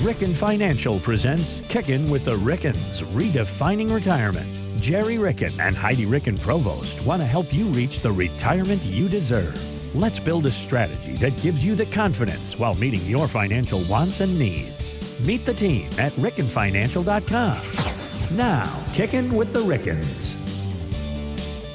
Ricken Financial presents Kickin with the Rickens, redefining retirement. Gerry, Ricken, and Heidi, Ricken, Provost want to help you reach the retirement you deserve. Let's build a strategy that gives you the confidence while meeting your financial wants and needs. Meet the team at rickenfinancial.com. Now, Kickin with the Rickens.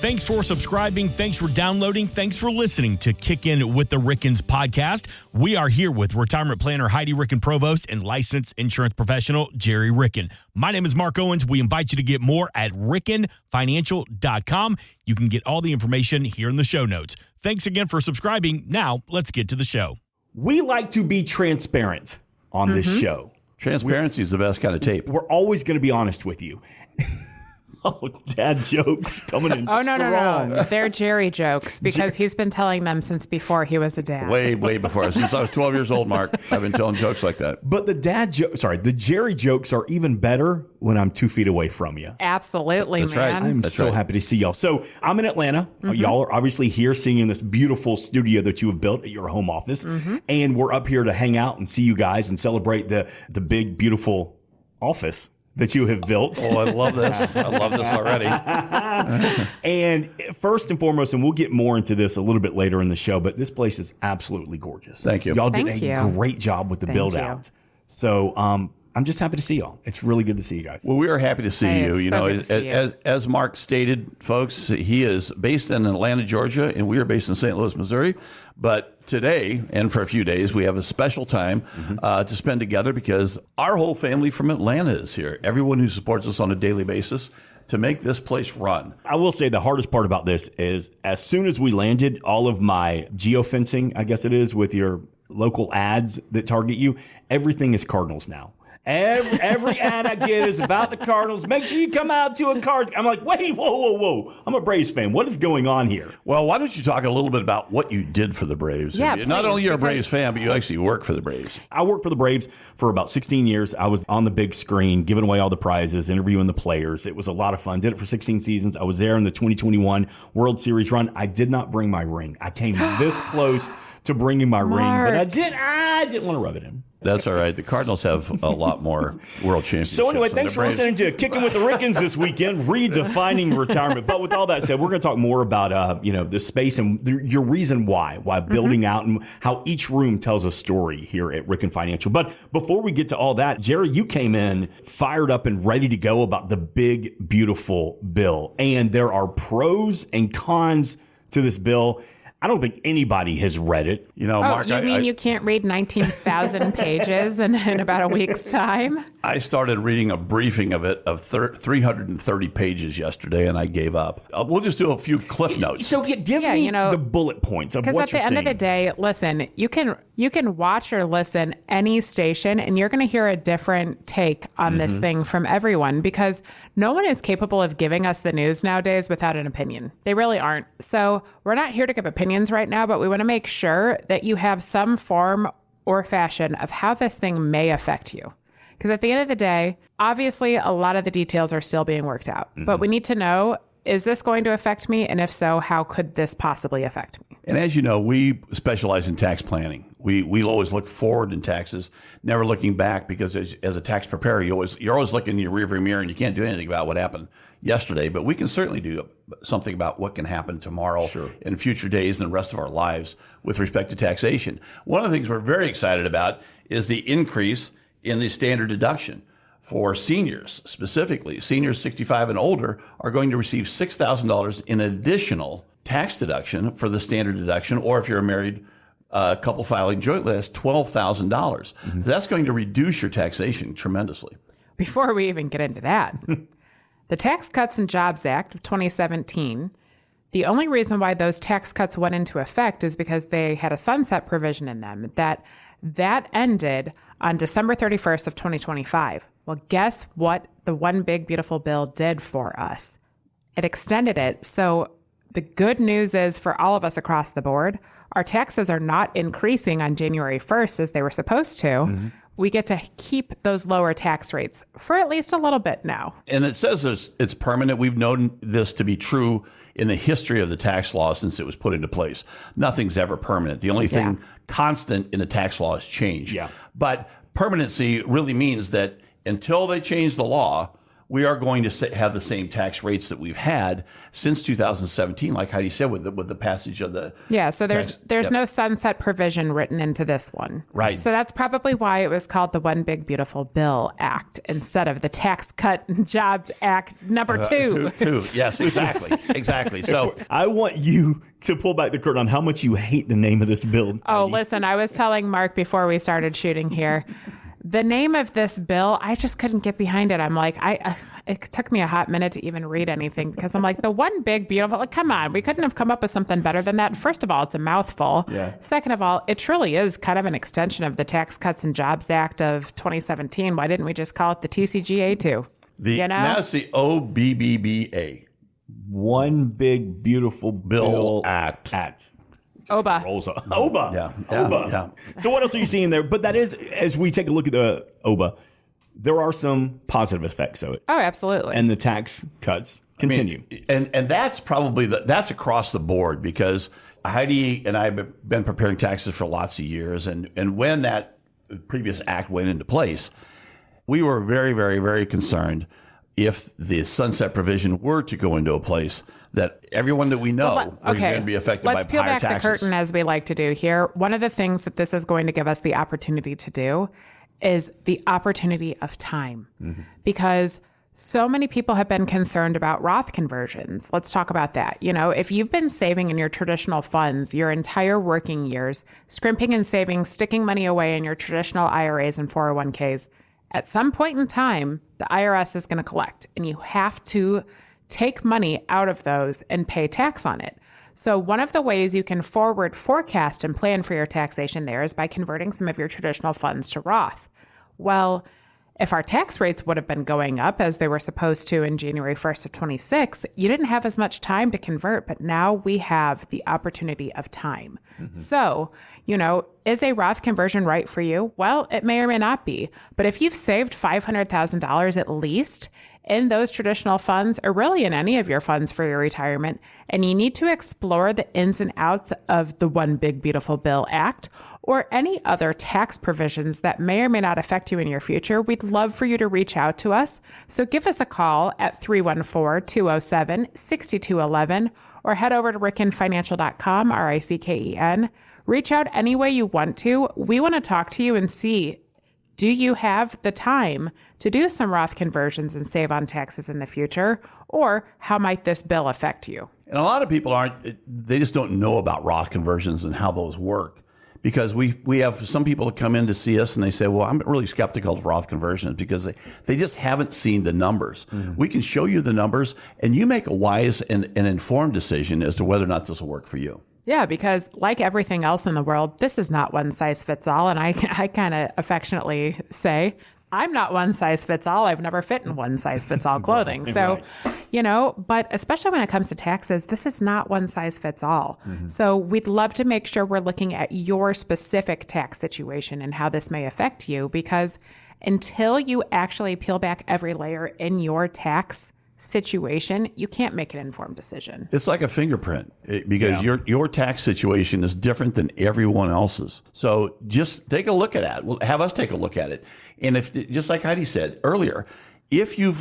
Thanks for subscribing. Thanks for downloading. Thanks for listening to Kickin with the Rickens podcast. We are here with retirement planner Heidi, Ricken, Provost, and licensed insurance professional Gerry, Ricken. My name is Mark Owens. We invite you to get more at rickenfinancial.com. You can get all the information here in the show notes. Thanks again for subscribing. Now, let's get to the show. We like to be transparent on this show. Transparency is the best kind of tape. We're always going to be honest with you. Oh, dad jokes coming in strong. No. They're Gerry jokes because he's been telling them since before he was a dad. Way before. Since I was 12 years old, Mark, I've been telling jokes like that. But the the Gerry jokes are even better when I'm 2 feet away from you. Absolutely, That's man. right. I'm That's so right. happy to see y'all. So I'm in Atlanta. Y'all are obviously here seeing in this beautiful studio that you have built at your home office. And we're up here to hang out and see you guys and celebrate the big, beautiful office that you have built. Oh, I love this. I love this already. And first and foremost, and we'll get more into this a little bit later in the show, but this place is absolutely gorgeous. Thank you. Y'all did Thank a you. great job with the build out. So I'm just happy to see y'all. It's really good to see you guys. Well, we are happy to see Hey, you. it's You so know, good to see you. as Mark stated, folks, he is based in Atlanta, Georgia, and we are based in St. Louis, Missouri. But today, and for a few days, we have a special time to spend together because our whole family from Atlanta is here. Everyone who supports us on a daily basis to make this place run. I will say the hardest part about this is as soon as we landed, all of my geofencing, I guess it is, with your local ads that target you, everything is Cardinals now. Every ad I get is about the Cardinals. Make sure you come out to a Cards. I'm like, wait, whoa. I'm a Braves fan. What is going on here? Well, why don't you talk a little bit about what you did for the Braves? Yeah, Not please, only you're a because- Braves fan, but you actually work for the Braves. I worked for the Braves for about 16 years. I was on the big screen, giving away all the prizes, interviewing the players. It was a lot of fun. Did it for 16 seasons. I was there in the 2021 World Series run. I did not bring my ring. I came this close to bringing my ring, but I didn't want to rub it in. That's all right. The Cardinals have a lot more world championships. So anyway, than thanks the for Braves. listening to Kickin with the Rickens this weekend, redefining retirement. But with all that said, we're going to talk more about the space and your reason why building out and how each room tells a story here at Ricken Financial. But before we get to all that, Gerry, you came in fired up and ready to go about the big, beautiful bill. And there are pros and cons to this bill. I don't think anybody has read it. You know, Mark, you mean you can't read 19,000 pages in about a week's time? I started reading a briefing of it of 330 pages yesterday, and I gave up. We'll just do a few cliff notes. So give me the bullet points of what you're Because at the end of the day, listen, you can watch or listen any station, and you're going to hear a different take on this thing from everyone because no one is capable of giving us the news nowadays without an opinion. They really aren't. So we're not here to give opinions right now, but we want to make sure that you have some form or fashion of how this thing may affect you. Because at the end of the day, obviously, a lot of the details are still being worked out. But we need to know, is this going to affect me? And if so, how could this possibly affect me? And as you know, we specialize in tax planning. We always look forward in taxes, never looking back, because as a tax preparer, you're always looking in your rearview mirror and you can't do anything about what happened yesterday. But we can certainly do something about what can happen tomorrow in future days and the rest of our lives with respect to taxation. One of the things we're very excited about is the increase in the standard deduction for seniors. Specifically, seniors 65 and older are going to receive $6,000 in additional tax deduction for the standard deduction, or if you're a married couple filing jointly, that's $12,000. So that's going to reduce your taxation tremendously. Before we even get into that, the Tax Cuts and Jobs Act of 2017, the only reason why those tax cuts went into effect is because they had a sunset provision in them that ended on December 31st of 2025. Well, guess what the One Big Beautiful Bill did for us? It extended it. So the good news is for all of us across the board, our taxes are not increasing on January 1st as they were supposed to. We get to keep those lower tax rates for at least a little bit now. And it says it's permanent. We've known this to be true in the history of the tax law since it was put into place. Nothing's ever permanent. The only thing constant in the tax law is change. Yeah. But permanency really means that until they change the law, we are going to have the same tax rates that we've had since 2017, like Heidi said, with the passage of the So there's no sunset provision written into this one. Right. So that's probably why it was called the One Big Beautiful Bill Act instead of the Tax Cut and Jobs Act number 2. Two. Yes, exactly. So I want you to pull back the curtain on how much you hate the name of this bill. Oh, listen, I was telling Mark before we started shooting here. The name of this bill, I just couldn't get behind it. I'm like, it took me a hot minute to even read anything because I'm like, the One Big Beautiful, like, come on, we couldn't have come up with something better than that. First of all, it's a mouthful. Yeah. Second of all, it truly is kind of an extension of the Tax Cuts and Jobs Act of 2017. Why didn't we just call it the TCJA too? Now it's the OBBBA. One Big Beautiful Bill Act. OBA. OBA. Yeah. So what else are you seeing there? But that is, as we take a look at the OBA, there are some positive effects of it. Oh, absolutely. And the tax cuts continue. And that's probably that's across the board because Heidi and I have been preparing taxes for lots of years. And when that previous act went into place, we were very, very, very concerned if the sunset provision were to go into a place that everyone that we know was going to be affected by higher taxes. Let's peel back the curtain as we like to do here. One of the things that this is going to give us the opportunity to do is the opportunity of time. Because so many people have been concerned about Roth conversions. Let's talk about that. You know, if you've been saving in your traditional funds your entire working years, scrimping and saving, sticking money away in your traditional IRAs and 401ks, at some point in time, the IRS is going to collect, and you have to take money out of those and pay tax on it. So one of the ways you can forward forecast and plan for your taxation there is by converting some of your traditional funds to Roth. Well, if our tax rates would have been going up as they were supposed to in January 1st of 26, you didn't have as much time to convert, but now we have the opportunity of time. So, you know, is a Roth conversion right for you? Well, it may or may not be. But if you've saved $500,000 at least in those traditional funds, or really in any of your funds for your retirement, and you need to explore the ins and outs of the One Big Beautiful Bill Act or any other tax provisions that may or may not affect you in your future, we'd love for you to reach out to us. So give us a call at 314-207-6211 or head over to rickenfinancial.com, RICKEN. Reach out any way you want to. We want to talk to you and see, do you have the time to do some Roth conversions and save on taxes in the future? Or how might this bill affect you? And a lot of people they just don't know about Roth conversions and how those work. Because we have some people that come in to see us and they say, well, I'm really skeptical of Roth conversions because they just haven't seen the numbers. We can show you the numbers and you make a wise and informed decision as to whether or not this will work for you. Yeah, because like everything else in the world, this is not one size fits all. And I kind of affectionately say, I'm not one size fits all. I've never fit in one size fits all clothing. So, you know, but especially when it comes to taxes, this is not one size fits all. So we'd love to make sure we're looking at your specific tax situation and how this may affect you, because until you actually peel back every layer in your tax situation, you can't make an informed decision. It's like a fingerprint because your tax situation is different than everyone else's. So just take a look at that. Well, have us take a look at it. And if, just like Heidi said earlier, if you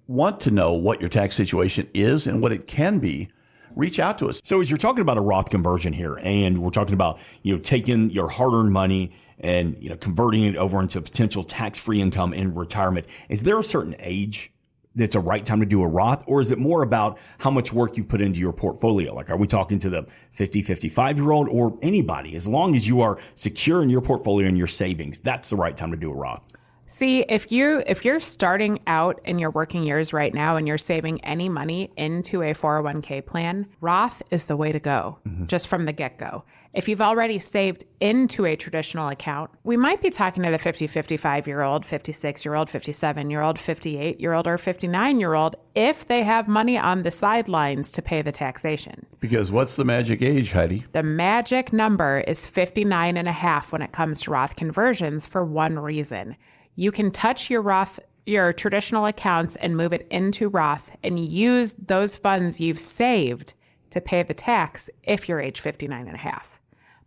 want to know what your tax situation is and what it can be, reach out to us. So as you're talking about a Roth conversion here, and we're talking about, you know, taking your hard-earned money and, you know, converting it over into potential tax-free income in retirement, is there a certain age that's a right time to do a Roth, or is it more about how much work you've put into your portfolio? Like, are we talking to the 50, 55-year-old or anybody? As long as you are secure in your portfolio and your savings, that's the right time to do a Roth. See, if you're starting out in your working years right now and you're saving any money into a 401k plan, Roth is the way to go, just from the get-go. If you've already saved into a traditional account, we might be talking to the 50, 55-year-old, 56-year-old, 57-year-old, 58-year-old, or 59-year-old if they have money on the sidelines to pay the taxation. Because what's the magic age, Heidi? The magic number is 59 and a half when it comes to Roth conversions for one reason. You can touch your traditional accounts and move it into Roth and use those funds you've saved to pay the tax if you're age 59 and a half.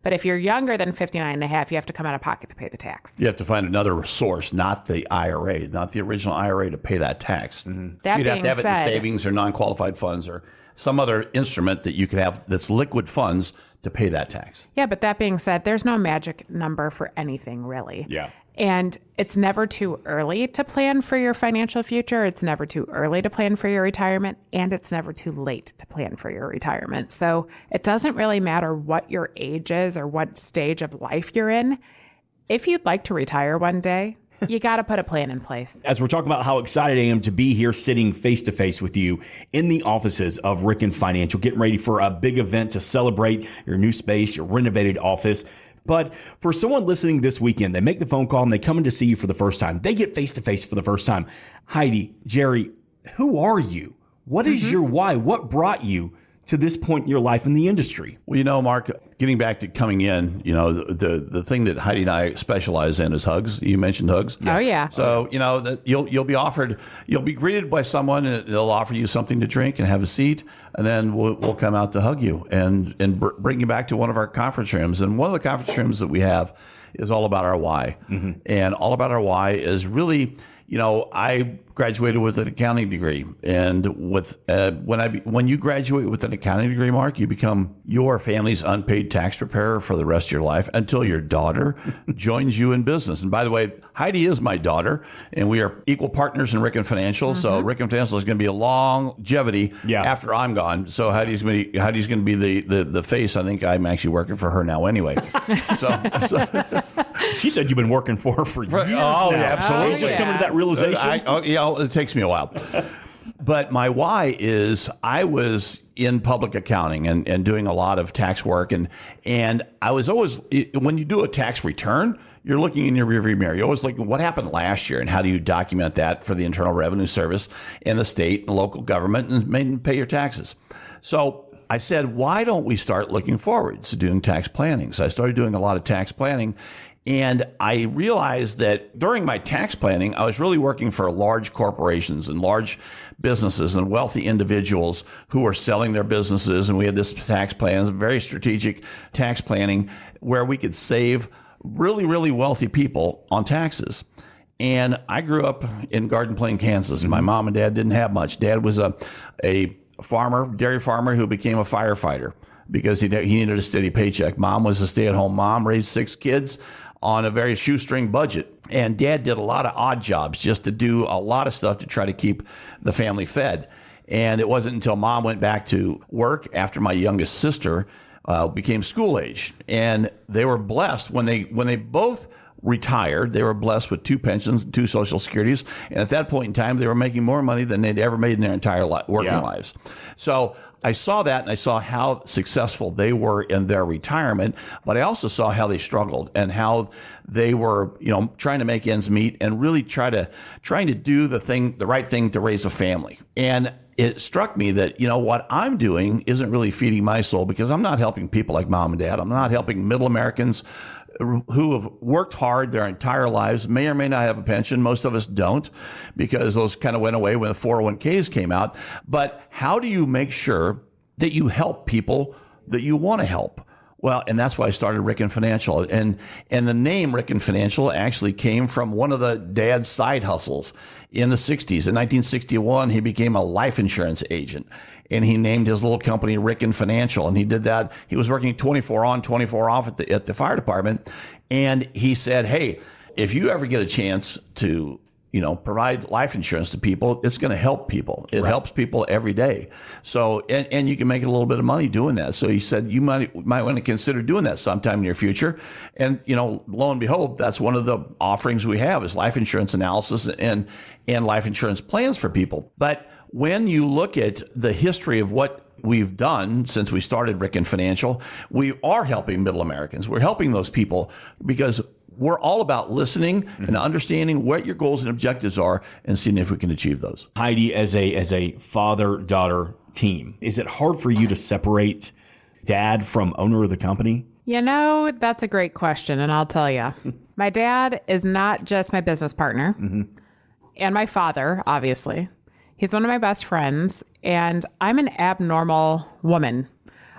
But if you're younger than 59 and a half, you have to come out of pocket to pay the tax. You have to find another source, not the IRA, not the original IRA, to pay that tax. Mm-hmm. That so you'd have to have it in said, savings or non-qualified funds or some other instrument that you could have that's liquid funds to pay that tax. Yeah, but that being said, there's no magic number for anything, really. Yeah. And it's never too early to plan for your financial future. It's never too early to plan for your retirement. And it's never too late to plan for your retirement. So it doesn't really matter what your age is or what stage of life you're in. If you'd like to retire one day, you got to put a plan in place. As we're talking about how excited I am to be here sitting face to face with you in the offices of Ricken Financial, getting ready for a big event to celebrate your new space, your renovated office. But for someone listening this weekend, they make the phone call and they come in to see you for the first time. They get face to face for the first time. Heidi, Gerry, who are you? What is your why? What brought you to this point in your life in the industry? Well, Mark, getting back to coming in, the thing that Heidi and I specialize in is hugs. You mentioned hugs. Oh, yeah. So, you'll be greeted by someone and they'll offer you something to drink and have a seat. And then we'll come out to hug you and bring you back to one of our conference rooms. And one of the conference rooms that we have is all about our why. Mm-hmm. And all about our why is really, I graduated with an accounting degree, and when you graduate with an accounting degree, Mark, you become your family's unpaid tax preparer for the rest of your life until your daughter joins you in business. And by the way, Heidi is my daughter, and we are equal partners in Ricken Financial. Mm-hmm. So Ricken Financial is going to be a longevity after I'm gone. So Heidi's going to be the face. I think I'm actually working for her now anyway. So she said you've been working for her for years. Oh, now. yeah, absolutely. You're just coming to that realization. It takes me a while. But my why is I was in public accounting and doing a lot of tax work. And I was always, when you do a tax return, you're looking in your rearview mirror. You're always looking, what happened last year and how do you document that for the Internal Revenue Service and the state and local government and pay your taxes. So I said, why don't we start looking forward to doing tax planning? So I started doing a lot of tax planning. And I realized that during my tax planning, I was really working for large corporations and large businesses and wealthy individuals who were selling their businesses. And we had this tax plan, very strategic tax planning, where we could save really, really wealthy people on taxes. And I grew up in Garden Plain, Kansas. And my mom and dad didn't have much. Dad was a farmer, dairy farmer, who became a firefighter because he needed a steady paycheck. Mom was a stay-at-home mom, raised 6 kids on a very shoestring budget. And Dad did a lot of odd jobs just to do a lot of stuff to try to keep the family fed. And it wasn't until Mom went back to work after my youngest sister became school age. And they were blessed when they both retired. They were blessed with 2 pensions, 2 Social Securities. And at that point in time, they were making more money than they'd ever made in their entire working lives. So I saw that, and I saw how successful they were in their retirement, but I also saw how they struggled and how they were, trying to make ends meet and really trying to do the right thing to raise a family. And it struck me that, what I'm doing isn't really feeding my soul, because I'm not helping people like Mom and Dad. I'm not helping middle Americans who have worked hard their entire lives, may or may not have a pension. Most of us don't, because those kind of went away when the 401ks came out. But how do you make sure that you help people that you want to help? Well, and that's why I started Ricken Financial. And the name Ricken Financial actually came from one of the dad's side hustles in the 60s. In 1961, he became a life insurance agent. And he named his little company Ricken Financial. And he did that. He was working 24 on, 24 off at the fire department. And he said, hey, if you ever get a chance to, provide life insurance to people, it's going to help people. It helps people every day. So, and you can make a little bit of money doing that. So he said, you might want to consider doing that sometime in your future. And, lo and behold, that's one of the offerings we have is life insurance analysis and life insurance plans for people. But when you look at the history of what we've done since we started Ricken Financial, we are helping middle Americans. We're helping those people because we're all about listening and understanding what your goals and objectives are and seeing if we can achieve those. Heidi, as a father-daughter team, is it hard for you to separate dad from owner of the company? That's a great question, and I'll tell you. My dad is not just my business partner and my father, obviously. He's one of my best friends, and I'm an abnormal woman.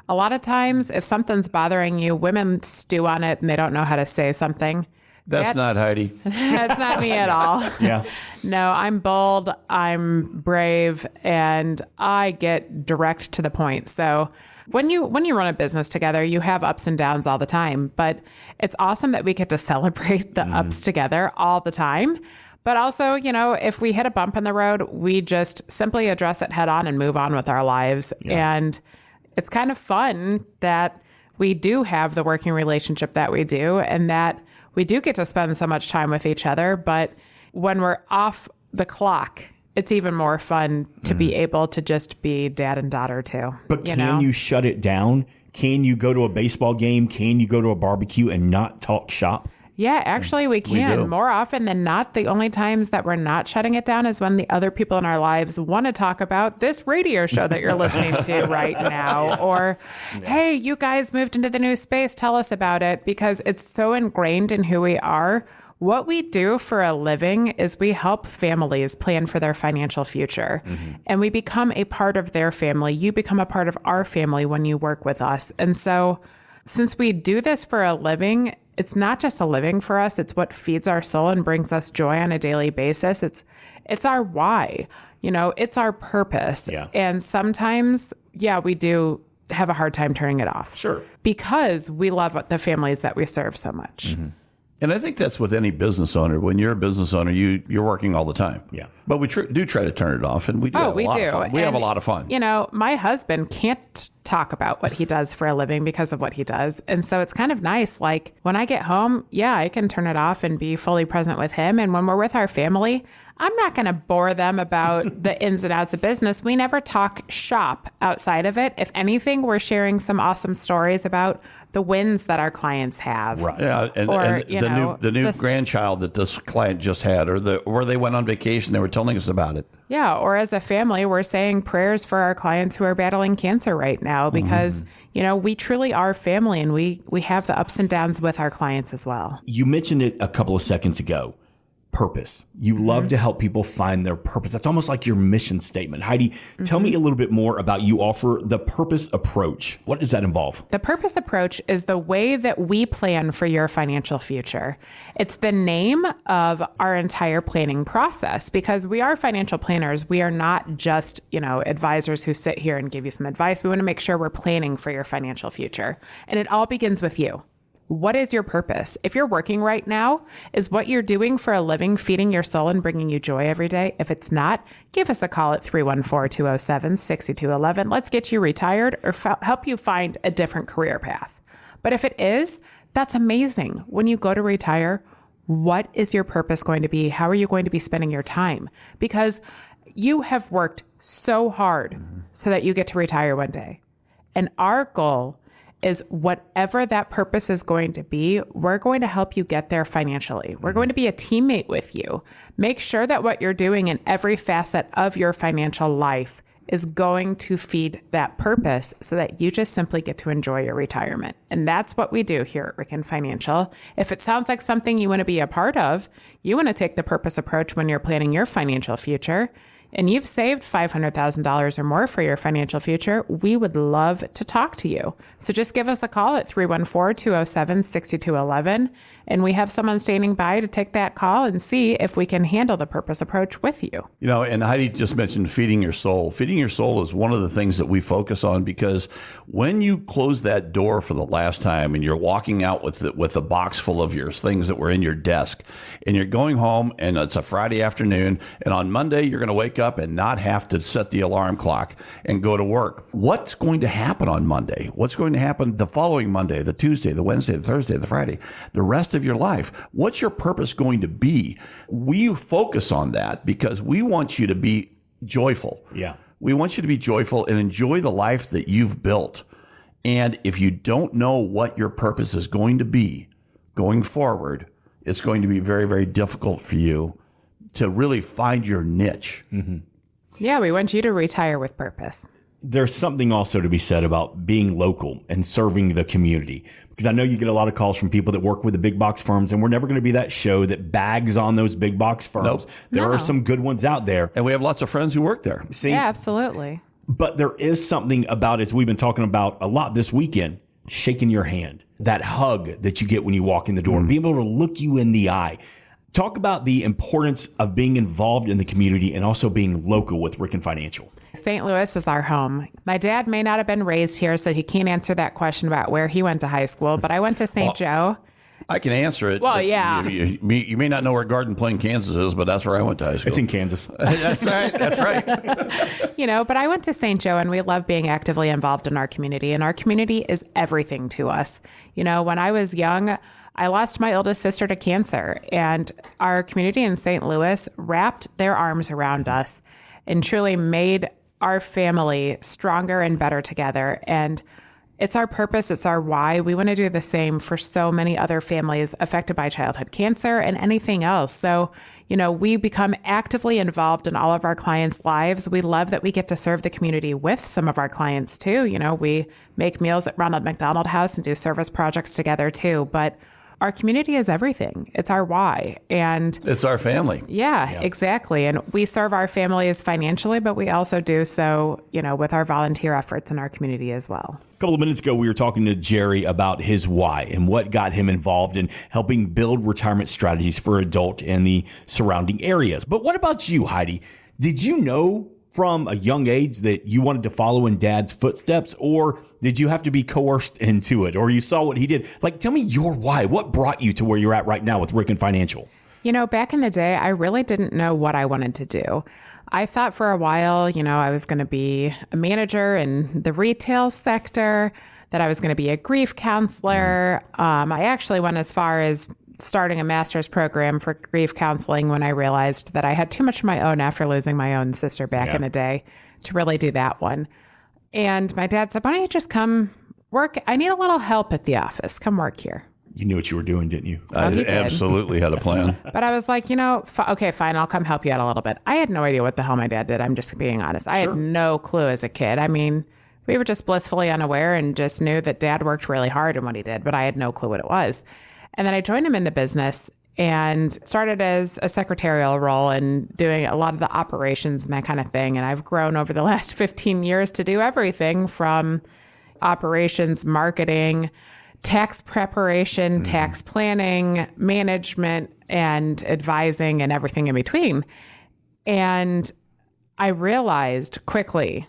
A lot of times, if something's bothering you, women stew on it and they don't know how to say something. That's not Heidi. That's not me at all. Yeah. No, I'm bold, I'm brave, and I get direct to the point. So when you run a business together, you have ups and downs all the time, but it's awesome that we get to celebrate the ups together all the time. But also, if we hit a bump in the road, we just simply address it head on and move on with our lives. Yeah. And it's kind of fun that we do have the working relationship that we do, and that we do get to spend so much time with each other. But when we're off the clock, it's even more fun to be able to just be dad and daughter too. But can you shut it down? Can you go to a baseball game? Can you go to a barbecue and not talk shop? Yeah, actually we can. do. More often than not, the only times that we're not shutting it down is when the other people in our lives want to talk about this radio show that you're listening to right now. Or, hey, you guys moved into the new space. Tell us about it, because it's so ingrained in who we are. What we do for a living is we help families plan for their financial future. And we become a part of their family. You become a part of our family when you work with us. And so since we do this for a living, it's not just a living for us. It's what feeds our soul and brings us joy on a daily basis. It's our why, it's our purpose. Yeah. And sometimes, we do have a hard time turning it off. Sure. Because we love the families that we serve so much. And I think that's with any business owner. When you're a business owner, you're working all the time. Yeah. But we do try to turn it off, and we do have a lot of fun. We have a lot of fun. My husband can't talk about what he does for a living because of what he does. And so it's kind of nice. Like when I get home, I can turn it off and be fully present with him. And when we're with our family, I'm not going to bore them about the ins and outs of business. We never talk shop outside of it. If anything, we're sharing some awesome stories about the wins that our clients have. Right. Yeah, and the new grandchild that this client just had, or they went on vacation, they were telling us about it. Yeah, or as a family, we're saying prayers for our clients who are battling cancer right now, because we truly are family, and we have the ups and downs with our clients as well. You mentioned it a couple of seconds ago. Purpose. You love to help people find their purpose. That's almost like your mission statement. Heidi, tell me a little bit more about, you offer the purpose approach. What does that involve? The purpose approach is the way that we plan for your financial future. It's the name of our entire planning process, because we are financial planners. We are not just, advisors who sit here and give you some advice. We want to make sure we're planning for your financial future. And it all begins with you. What is your purpose? If you're working right now, is what you're doing for a living feeding your soul and bringing you joy every day? If it's not, give us a call at 314-207-6211. Let's get you retired or help you find a different career path. But if it is, that's amazing. When you go to retire, what is your purpose going to be? How are you going to be spending your time? Because you have worked so hard so that you get to retire one day. And our goal is whatever that purpose is going to be, we're going to help you get there financially. We're going to be a teammate with you. Make sure that what you're doing in every facet of your financial life is going to feed that purpose, so that you just simply get to enjoy your retirement. And that's what we do here at Ricken Financial. If it sounds like something you want to be a part of, you want to take the purpose approach when you're planning your financial future, and you've saved $500,000 or more for your financial future, we would love to talk to you. So just give us a call at 314-207-6211, and we have someone standing by to take that call and see if we can handle the purpose approach with you. And Heidi just mentioned feeding your soul. Feeding your soul is one of the things that we focus on, because when you close that door for the last time and you're walking out with a box full of your things that were in your desk, and you're going home and it's a Friday afternoon, and on Monday you're going to wake up and not have to set the alarm clock and go to work. What's going to happen on Monday? What's going to happen the following Monday, the Tuesday, the Wednesday, the Thursday, the Friday, the rest of your life? What's your purpose going to be? We focus on that because we want you to be joyful. Yeah. We want you to be joyful and enjoy the life that you've built. And if you don't know what your purpose is going to be going forward, it's going to be very, very difficult for you to really find your niche. Yeah, we want you to retire with purpose. There's something also to be said about being local and serving the community, because I know you get a lot of calls from people that work with the big box firms, and we're never going to be that show that bags on those big box firms. Nope. There No. are some good ones out there. And we have lots of friends who work there. See, Yeah, absolutely. But there is something about, as we've been talking about a lot this weekend, shaking your hand, that hug that you get when you walk in the door, being able to look you in the eye. Talk about the importance of being involved in the community and also being local with Ricken Financial. St. Louis is our home. My dad may not have been raised here, so he can't answer that question about where he went to high school, but I went to St. Joe. I can answer it. Well, yeah. You may not know where Garden Plain, Kansas is, but that's where I went to high school. It's in Kansas. That's right. That's right. But I went to St. Joe, and we love being actively involved in our community, and our community is everything to us. When I was young, I lost my oldest sister to cancer, and our community in St. Louis wrapped their arms around us and truly made our family stronger and better together. And it's our purpose. It's our why. We want to do the same for so many other families affected by childhood cancer and anything else. So, we become actively involved in all of our clients' lives. We love that we get to serve the community with some of our clients too. We make meals at Ronald McDonald House and do service projects together too. But our community is everything. It's our why. And it's our family. Yeah, exactly. And we serve our families financially, but we also do so, with our volunteer efforts in our community as well. A couple of minutes ago, we were talking to Gerry about his why and what got him involved in helping build retirement strategies for adult and the surrounding areas. But what about you, Heidi? Did you know from a young age that you wanted to follow in Dad's footsteps, or did you have to be coerced into it, or you saw what he did? Tell me your why. What brought you to where you're at right now with Ricken Financial? Back in the day, I really didn't know what I wanted to do. I thought for a while, I was going to be a manager in the retail sector, that I was going to be a grief counselor. I actually went as far as starting a master's program for grief counseling when I realized that I had too much of my own after losing my own sister back in the day to really do that one. And my dad said, why don't you just come work? I need a little help at the office. Come work here. You knew what you were doing, didn't you? I absolutely had a plan. But I was like, okay, fine, I'll come help you out a little bit. I had no idea what the hell my dad did. I'm just being honest. I had no clue as a kid. I mean, we were just blissfully unaware and just knew that Dad worked really hard in what he did, but I had no clue what it was. And then I joined him in the business and started as a secretarial role and doing a lot of the operations and that kind of thing. And I've grown over the last 15 years to do everything from operations, marketing, tax preparation, tax planning, management, and advising, and everything in between. And I realized quickly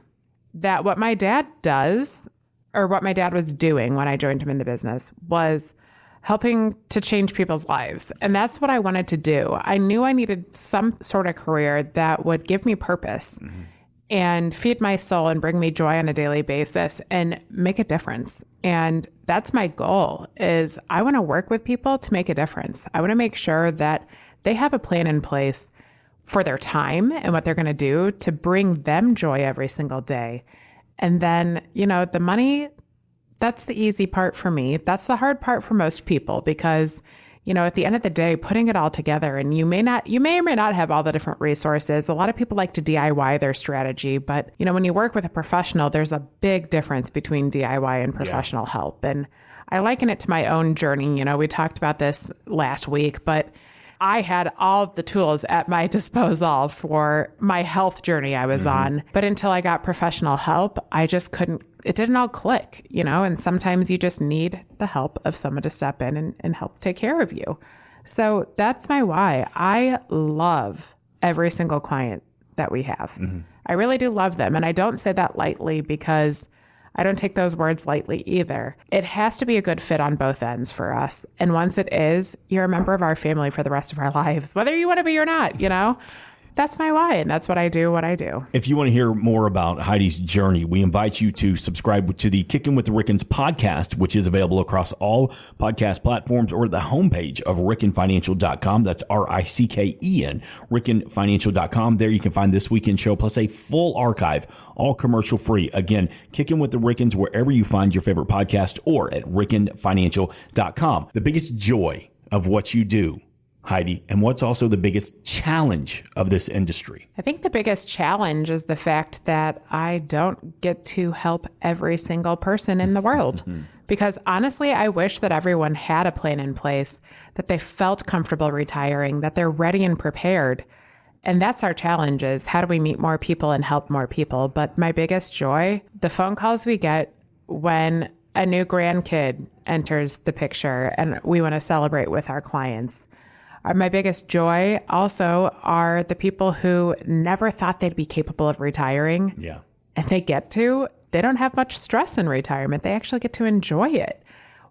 that what my dad does, or what my dad was doing when I joined him in the business, was helping to change people's lives. And that's what I wanted to do. I knew I needed some sort of career that would give me purpose and feed my soul and bring me joy on a daily basis and make a difference. And that's my goal, is I want to work with people to make a difference. I want to make sure that they have a plan in place for their time and what they're going to do to bring them joy every single day. And then, the money, that's the easy part for me. That's the hard part for most people because, at the end of the day, putting it all together, and you may or may not have all the different resources. A lot of people like to DIY their strategy, but, when you work with a professional, there's a big difference between DIY and professional help. And I liken it to my own journey. We talked about this last week, but I had all the tools at my disposal for my health journey I was on. But until I got professional help, I just couldn't, it didn't all click, and sometimes you just need the help of someone to step in and help take care of you. So that's my why. I love every single client that we have. I really do love them. And I don't say that lightly because I don't take those words lightly either. It has to be a good fit on both ends for us. And once it is, you're a member of our family for the rest of our lives, whether you want to be or not, That's my why, and that's what I do. If you want to hear more about Heidi's journey, we invite you to subscribe to the Kickin with the Rickens podcast, which is available across all podcast platforms or at the homepage of rickenfinancial.com. That's RICKEN, rickenfinancial.com. There you can find this weekend show plus a full archive, all commercial free. Again, Kickin with the Rickens wherever you find your favorite podcast or at rickenfinancial.com. The biggest joy of what you do, Heidi, and what's also the biggest challenge of this industry? I think the biggest challenge is the fact that I don't get to help every single person in the world. Because honestly, I wish that everyone had a plan in place, that they felt comfortable retiring, that they're ready and prepared. And that's our challenge, is how do we meet more people and help more people? But my biggest joy, the phone calls we get when a new grandkid enters the picture and we want to celebrate with our clients. My biggest joy also are the people who never thought they'd be capable of retiring. Yeah. And they don't have much stress in retirement. They actually get to enjoy it.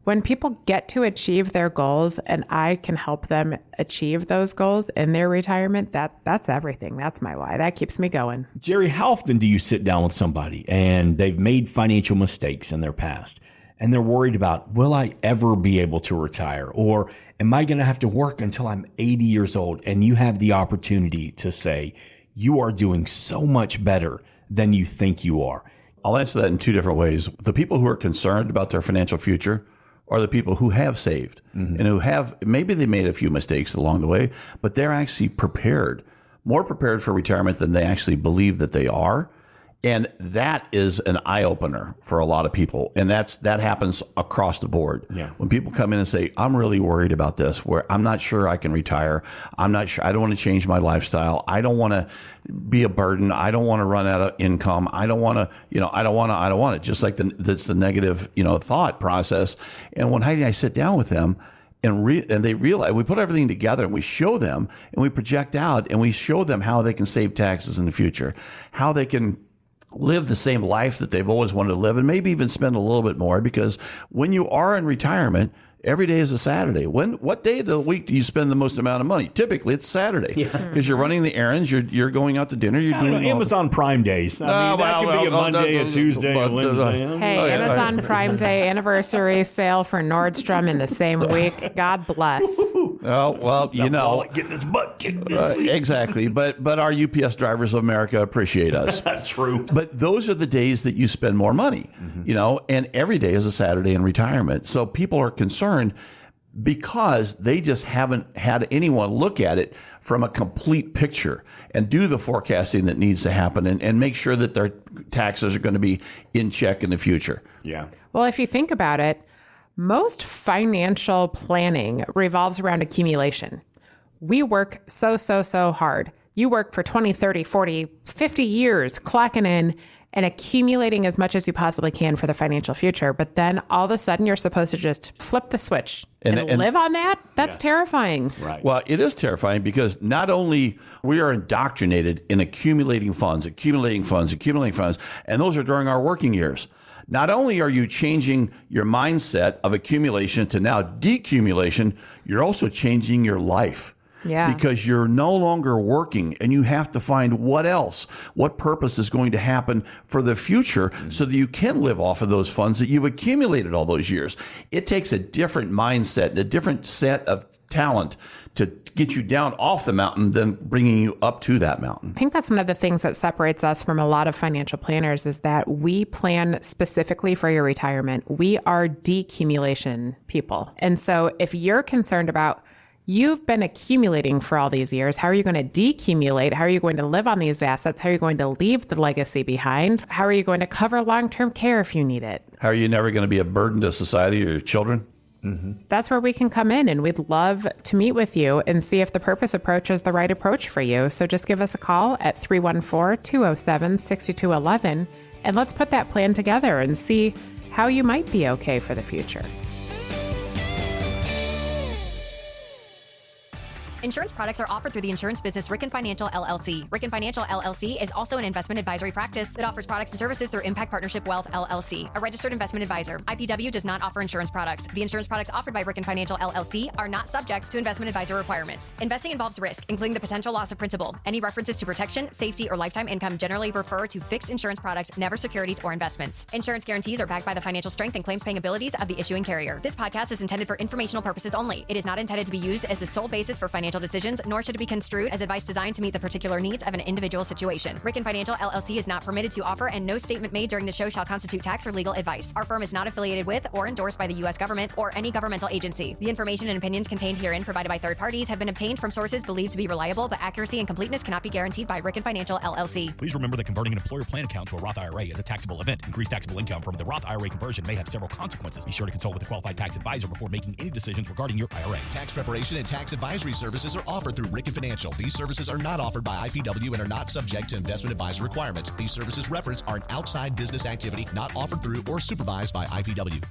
When people get to achieve their goals and I can help them achieve those goals in their retirement, that's everything. That's my why. That keeps me going. Gerry, how often do you sit down with somebody and they've made financial mistakes in their past and they're worried about, will I ever be able to retire? Or am I going to have to work until I'm 80 years old? And you have the opportunity to say, you are doing so much better than you think you are. I'll answer that in two different ways. The people who are concerned about their financial future are the people who have saved and who have, maybe they made a few mistakes along the way, but they're actually prepared, more prepared for retirement than they actually believe that they are. And that is an eye opener for a lot of people. And that happens across the board. Yeah. When people come in and say, I'm really worried about this, where I'm not sure I can retire. I'm not sure. I don't want to change my lifestyle. I don't want to be a burden. I don't want to run out of income. I don't want to, I don't want to, just like that's the negative, thought process. And when Heidi and I sit down with them, and they realize, we put everything together and we show them and we project out and we show them how they can save taxes in the future, how they can live the same life that they've always wanted to live, and maybe even spend a little bit more, because when you are in retirement, every day is a Saturday. What day of the week do you spend the most amount of money? Typically, it's Saturday, because you're running the errands, you're going out to dinner, you're doing Amazon Prime Days. I mean, that could be a Monday, a Tuesday, a Wednesday. Hey, Amazon Prime Day anniversary sale for Nordstrom in the same week. God bless. Oh, well, getting his butt kicked. Exactly. But our UPS drivers of America appreciate us. That's true. But those are the days that you spend more money, and every day is a Saturday in retirement. So people are concerned because they just haven't had anyone look at it from a complete picture and do the forecasting that needs to happen and make sure that their taxes are going to be in check in the future. Yeah. Well, if you think about it, most financial planning revolves around accumulation. We work so hard. You work for 20, 30, 40, 50 years, clocking in and accumulating as much as you possibly can for the financial future. But then all of a sudden you're supposed to just flip the switch and live on that? That's terrifying. Right. Well, it is terrifying because not only we are indoctrinated in accumulating funds, and those are during our working years. Not only are you changing your mindset of accumulation to now decumulation, you're also changing your life. Yeah. Because you're no longer working and you have to find what purpose is going to happen for the future so that you can live off of those funds that you've accumulated all those years. It takes a different mindset and a different set of talent to get you down off the mountain than bringing you up to that mountain. I think that's one of the things that separates us from a lot of financial planners is that we plan specifically for your retirement. We are decumulation people. And so if you're concerned about you've been accumulating for all these years, how are you going to decumulate? How are you going to live on these assets? How are you going to leave the legacy behind? How are you going to cover long-term care if you need it? How are you never going to be a burden to society or your children? That's where we can come in, and we'd love to meet with you and see if the purpose approach is the right approach for you. So just give us a call at 314-207-6211, and let's put that plan together and see how you might be okay for the future. Insurance products are offered through the insurance business Ricken Financial LLC. Ricken Financial LLC is also an investment advisory practice that offers products and services through Impact Partnership Wealth LLC, a registered investment advisor. IPW does not offer insurance products. The insurance products offered by Ricken Financial LLC are not subject to investment advisor requirements. Investing involves risk, including the potential loss of principal. Any references to protection, safety, or lifetime income generally refer to fixed insurance products, never securities or investments. Insurance guarantees are backed by the financial strength and claims-paying abilities of the issuing carrier. This podcast is intended for informational purposes only. It is not intended to be used as the sole basis for financial decisions, nor should it be construed as advice designed to meet the particular needs of an individual situation. Ricken Financial LLC is not permitted to offer, and no statement made during the show shall constitute tax or legal advice. Our firm is not affiliated with or endorsed by the U.S. government or any governmental agency. The information and opinions contained herein provided by third parties have been obtained from sources believed to be reliable, but accuracy and completeness cannot be guaranteed by Ricken Financial LLC. Please remember that converting an employer plan account to a Roth IRA is a taxable event. Increased taxable income from the Roth IRA conversion may have several consequences. Be sure to consult with a qualified tax advisor before making any decisions regarding your IRA. Tax preparation and tax advisory services services are offered through Ricken Financial. These services are not offered by IPW and are not subject to investment advisor requirements. These services referenced are an outside business activity not offered through or supervised by IPW.